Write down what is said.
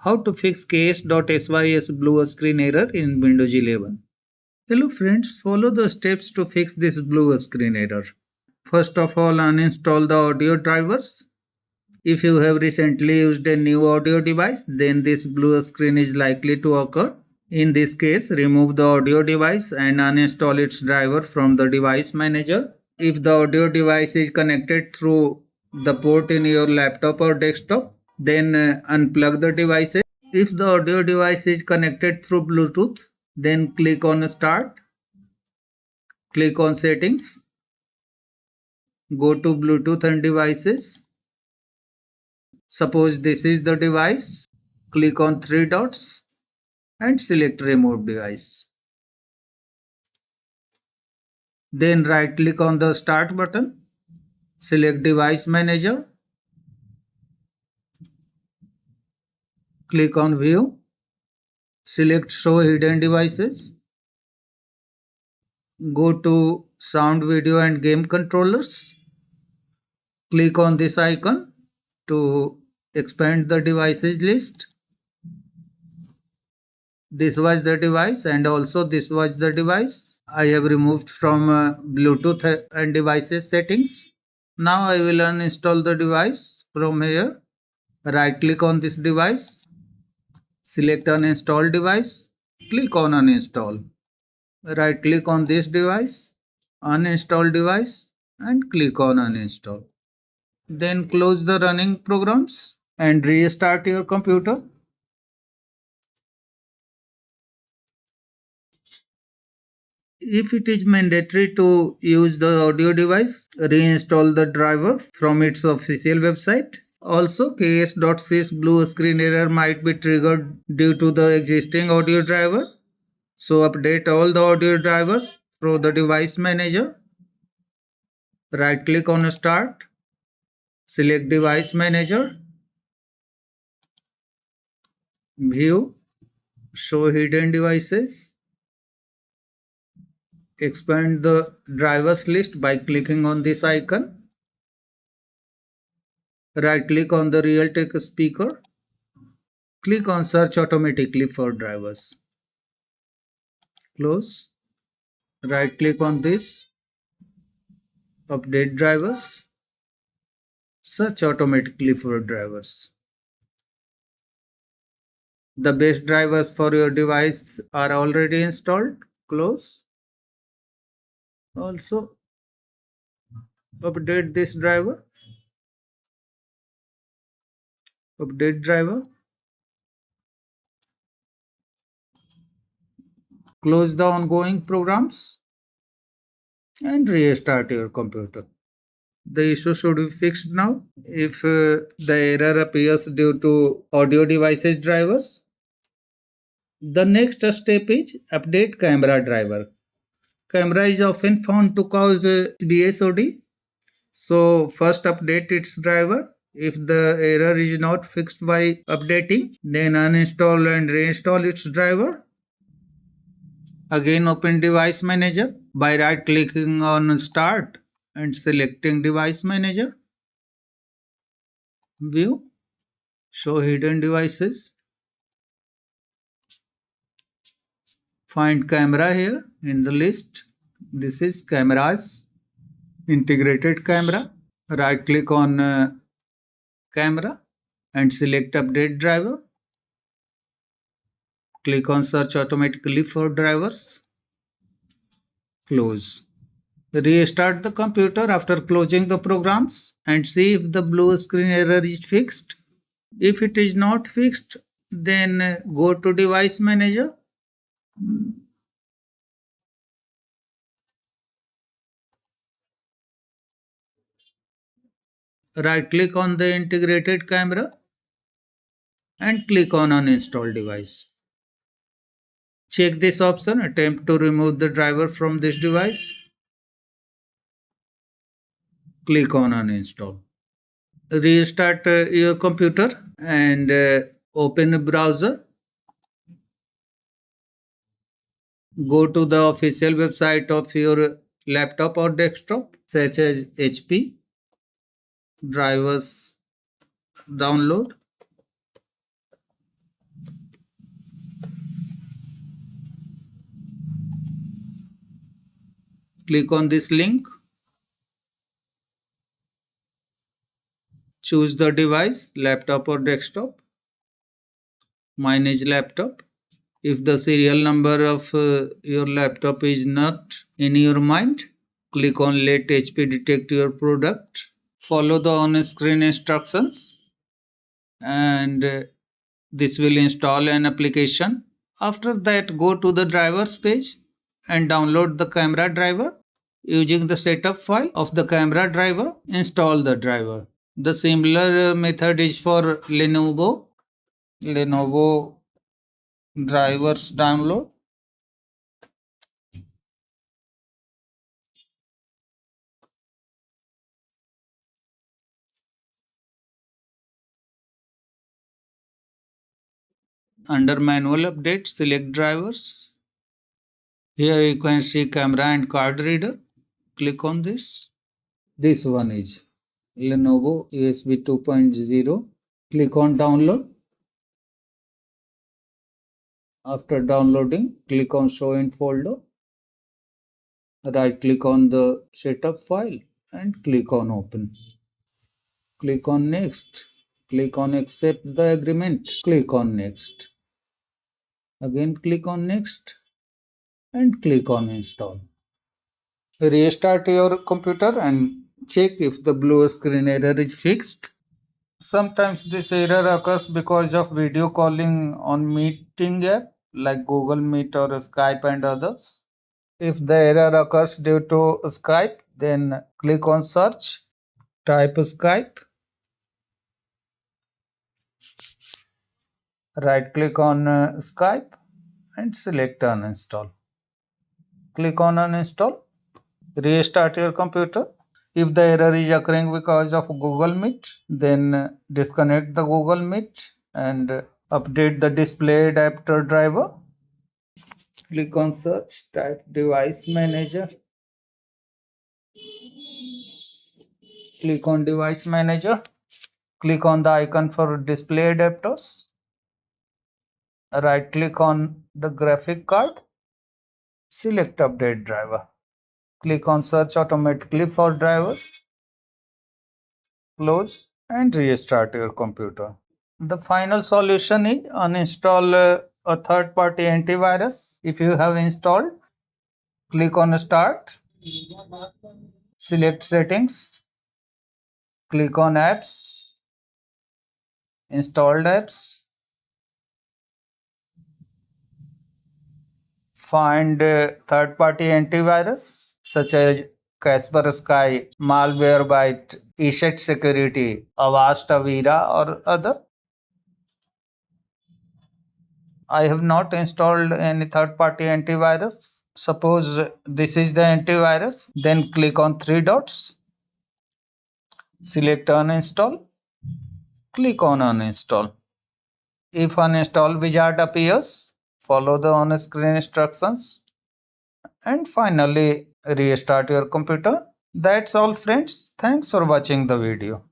How to fix ks.sys blue screen error in Windows 11. Hello friends, follow the steps to fix this blue screen error. First of all, uninstall the audio drivers. If you have recently used a new audio device, then this blue screen is likely to occur. In this case, remove the audio device and uninstall its driver from the device manager. If the audio device is connected through the port in your laptop or desktop, then unplug the devices. If the audio device is connected through Bluetooth, then click on Start, click on Settings, go to Bluetooth and Devices. Suppose this is the device, click on three dots and select Remote Device. Then right click on the Start button, select Device Manager, click on View, select Show Hidden Devices, go to Sound, Video and Game Controllers, click on this icon to expand the devices list. This was the device and also this was the device. I have removed from Bluetooth and devices settings. Now I will uninstall the device from here. Right click on this device, select uninstall device, click on uninstall. Right click on this device, uninstall device and click on uninstall. Then close the running programs and restart your computer. If it is mandatory to use the audio device, reinstall the driver from its official website. Also, ks.sys blue screen error might be triggered due to the existing audio driver. So update all the audio drivers through the device manager. Right click on Start, select Device Manager, View, Show Hidden Devices. Expand the drivers list by clicking on this icon. Right click on the Realtek speaker. Click on Search automatically for drivers. Close. Right click on this. Update drivers. Search automatically for drivers. The best drivers for your device are already installed. Close. Also update this driver. Update driver. Close the ongoing programs and restart your computer. The issue should be fixed now. If the error appears due to audio devices drivers, the next step is update camera driver. Camera is often found to cause BSOD. So first update its driver. If the error is not fixed by updating, then uninstall and reinstall its driver. Again open Device Manager by right clicking on Start and selecting Device Manager. View, Show Hidden Devices. Find camera here in the list. This is cameras, integrated camera. Right click on camera and select update driver. Click on search automatically for drivers. Close. Restart the computer after closing the programs and see if the blue screen error is fixed. If it is not fixed, then go to Device Manager. Right click on the integrated camera and click on uninstall device. Check this option, attempt to remove the driver from this device. Click on uninstall. Restart your computer and open a browser. Go to the official website of your laptop or desktop, such as HP. Drivers download. Click on this link. Choose the device, laptop or desktop. Mine is laptop. If the serial number of your laptop is not in your mind, click on Let HP detect your product. Follow the on-screen instructions and this will install an application. After that, go to the drivers page and download the camera driver. Using the setup file of the camera driver, install the driver. The similar method is for Lenovo drivers download. Under manual update, select drivers. Here you can see camera and card reader. Click on this. This one is Lenovo USB 2.0. Click on download. After downloading, click on show in folder. Right click on the setup file and click on open. Click on next. Click on accept the agreement. Click on next. Again click on next and click on install. Restart your computer and check if the blue screen error is fixed. Sometimes this error occurs because of video calling on meeting app like Google Meet or Skype and others. If the error occurs due to Skype, then click on search, type Skype, right click on Skype and select uninstall. Click on uninstall, restart your computer. If the error is occurring because of Google Meet, then disconnect the Google Meet and update the display adapter driver. Click on search, type device manager. Click on device manager. Click on the icon for display adapters. Right click on the graphic card. Select update driver. Click on search automatically for drivers. Close and restart your computer. The final solution is uninstall a third-party antivirus. If you have installed, click on Start, select Settings, click on Apps, Installed Apps, find third-party antivirus such as ks.sys, Malwarebyte, ks Security, Avast, Avira or other. I have not installed any third-party antivirus. Suppose this is the antivirus, then click on three dots, select uninstall, click on uninstall. If uninstall wizard appears, follow the on-screen instructions and finally restart your computer. That's all friends. Thanks for watching the video.